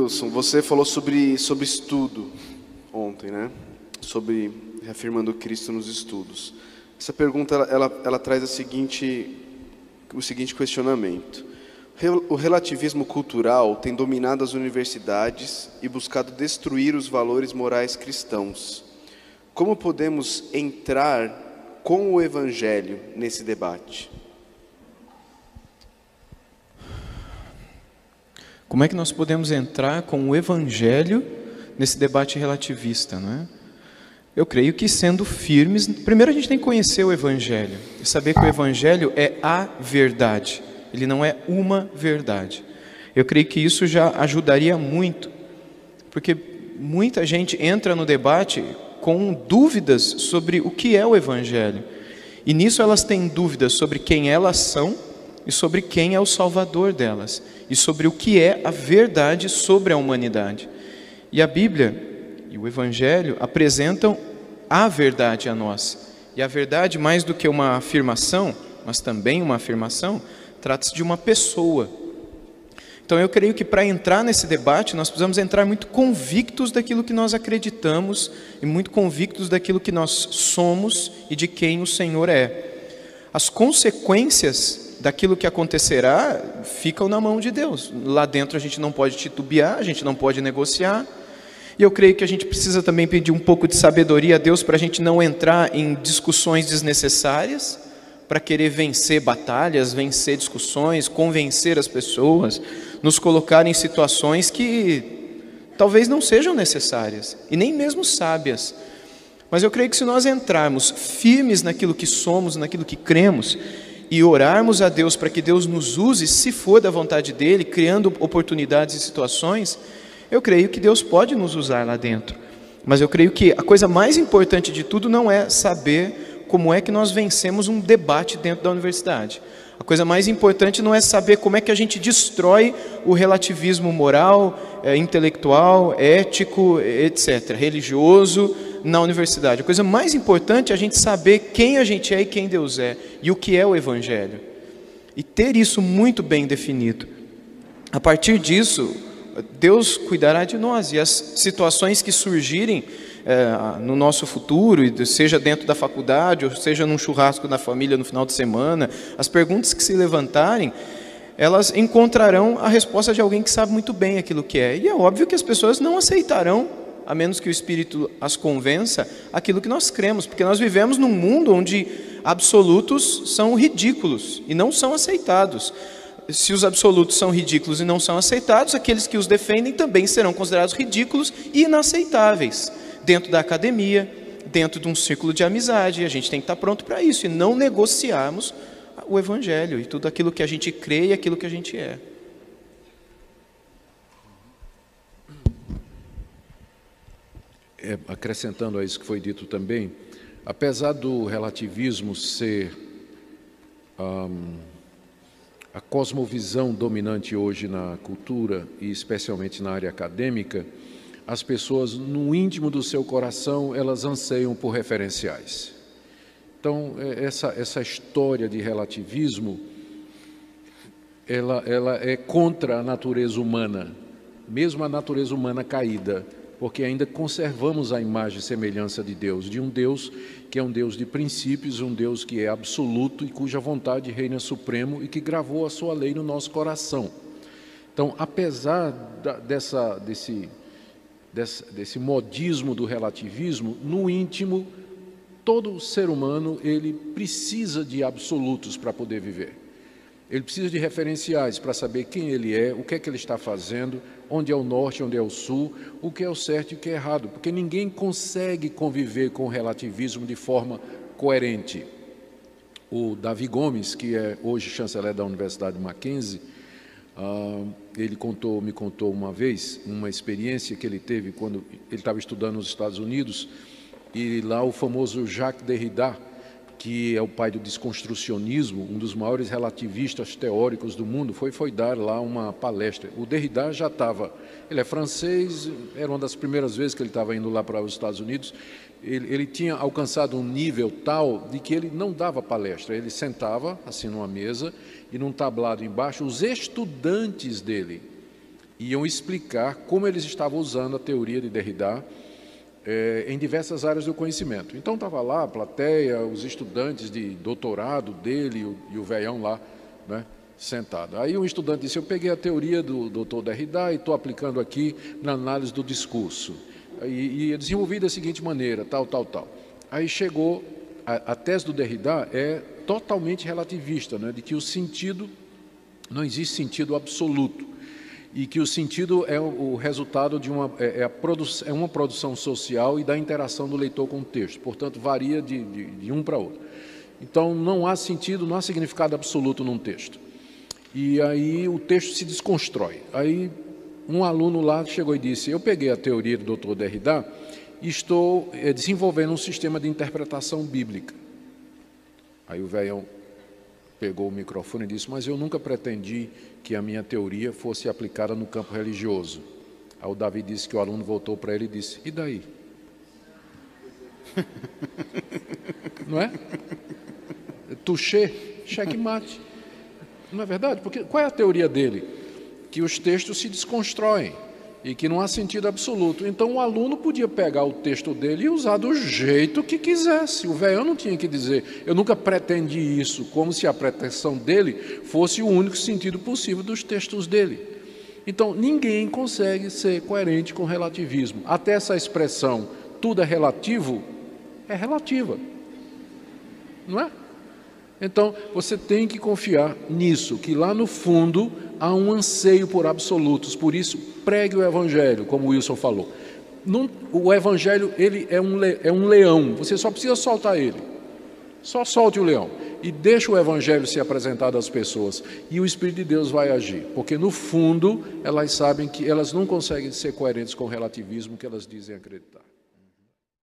Wilson, você falou sobre estudo ontem, né? Sobre reafirmando Cristo nos estudos. Essa pergunta, ela traz o seguinte questionamento. O relativismo cultural tem dominado as universidades e buscado destruir os valores morais cristãos. Como podemos entrar com o Evangelho nesse debate? Como é que nós podemos entrar com o Evangelho nesse debate relativista, não é? Eu creio que sendo firmes, primeiro a gente tem que conhecer o Evangelho e saber que o Evangelho é a verdade, ele não é uma verdade. Eu creio que isso já ajudaria muito, porque muita gente entra no debate com dúvidas sobre o que é o Evangelho, e nisso elas têm dúvidas sobre quem elas são e sobre quem é o Salvador delas, e sobre o que é a verdade sobre a humanidade. E a Bíblia e o Evangelho apresentam a verdade a nós. E a verdade, mais do que uma afirmação, mas também uma afirmação, trata-se de uma pessoa. Então eu creio que para entrar nesse debate, nós precisamos entrar muito convictos daquilo que nós acreditamos e muito convictos daquilo que nós somos e de quem o Senhor é. As consequências daquilo que acontecerá ficam na mão de Deus. Lá dentro a gente não pode titubear, a gente não pode negociar. E eu creio que a gente precisa também pedir um pouco de sabedoria a Deus para a gente não entrar em discussões desnecessárias, para querer vencer batalhas, vencer discussões, convencer as pessoas, nos colocar em situações que talvez não sejam necessárias e nem mesmo sábias. Mas eu creio que se nós entrarmos firmes naquilo que somos, naquilo que cremos, e orarmos a Deus para que Deus nos use, se for da vontade dEle, criando oportunidades e situações, eu creio que Deus pode nos usar lá dentro. Mas eu creio que a coisa mais importante de tudo não é saber como é que nós vencemos um debate dentro da universidade. A coisa mais importante não é saber como é que a gente destrói o relativismo moral, intelectual, ético, etc., religioso na universidade. A coisa mais importante é a gente saber quem a gente é e quem Deus é, e o que é o Evangelho. E ter isso muito bem definido. A partir disso, Deus cuidará de nós, e as situações que surgirem no nosso futuro, seja dentro da faculdade, ou seja num churrasco da família no final de semana, as perguntas que se levantarem, elas encontrarão a resposta de alguém que sabe muito bem aquilo que é. E é óbvio que as pessoas não aceitarão, a menos que o Espírito as convença, aquilo que nós cremos, porque nós vivemos num mundo onde absolutos são ridículos e não são aceitados. Se os absolutos são ridículos e não são aceitados, aqueles que os defendem também serão considerados ridículos e inaceitáveis. Dentro da academia, dentro de um círculo de amizade, a gente tem que estar pronto para isso e não negociarmos o Evangelho e tudo aquilo que a gente crê e aquilo que a gente é. Acrescentando a isso que foi dito também, apesar do relativismo ser a cosmovisão dominante hoje na cultura e especialmente na área acadêmica, as pessoas no íntimo do seu coração, elas anseiam por referenciais. Então, essa história de relativismo, ela é contra a natureza humana, mesmo a natureza humana caída, porque ainda conservamos a imagem e semelhança de Deus, de um Deus que é um Deus de princípios, um Deus que é absoluto e cuja vontade reina supremo e que gravou a sua lei no nosso coração. Então, apesar desse modismo do relativismo, no íntimo, todo ser humano ele precisa de absolutos para poder viver. Ele precisa de referenciais para saber quem ele é, o que é que ele está fazendo, onde é o norte, onde é o sul, o que é o certo e o que é errado, porque ninguém consegue conviver com o relativismo de forma coerente. O Davi Gomes, que é hoje chanceler da Universidade de Mackenzie, ele me contou uma vez uma experiência que ele teve quando ele estava estudando nos Estados Unidos, e lá o famoso Jacques Derrida, que é o pai do desconstrucionismo, um dos maiores relativistas teóricos do mundo, foi dar lá uma palestra. O Derrida já estava, ele é francês, era uma das primeiras vezes que ele estava indo lá para os Estados Unidos, ele tinha alcançado um nível tal de que ele não dava palestra, ele sentava assim numa mesa e num tablado embaixo, os estudantes dele iam explicar como eles estavam usando a teoria de Derrida em diversas áreas do conhecimento. Então estava lá a plateia, os estudantes de doutorado dele e o velhão lá, né, sentado. Aí um estudante disse: eu peguei a teoria do Dr. Derrida e estou aplicando aqui na análise do discurso. E eu desenvolvi da seguinte maneira, tal. Aí chegou, a tese do Derrida é totalmente relativista, né, de que o sentido, não existe sentido absoluto, e que o sentido é o resultado de uma produção social e da interação do leitor com o texto, portanto varia de um para outro. Então não há sentido, não há significado absoluto num texto. E aí o texto se desconstrói. Aí um aluno lá chegou e disse: eu peguei a teoria do Dr. Derrida e estou desenvolvendo um sistema de interpretação bíblica. Aí o velhão pegou o microfone e disse: mas eu nunca pretendi que a minha teoria fosse aplicada no campo religioso. Aí o Davi disse que o aluno voltou para ele e disse: e daí? Não é? Touché, checkmate. Não é verdade? Porque qual é a teoria dele? Que os textos se desconstroem e que não há sentido absoluto. Então o aluno podia pegar o texto dele e usar do jeito que quisesse. O velho não tinha que dizer: eu nunca pretendi isso, como se a pretensão dele fosse o único sentido possível dos textos dele. Então ninguém consegue ser coerente com o relativismo. Até essa expressão, tudo é relativo, é relativa. Não é? Então, você tem que confiar nisso, que lá no fundo há um anseio por absolutos. Por isso, pregue o Evangelho, como o Wilson falou. O Evangelho, ele é um leão, você só precisa soltar ele. Só solte o leão e deixe o Evangelho ser apresentado às pessoas. E o Espírito de Deus vai agir, porque no fundo elas sabem que elas não conseguem ser coerentes com o relativismo que elas dizem acreditar.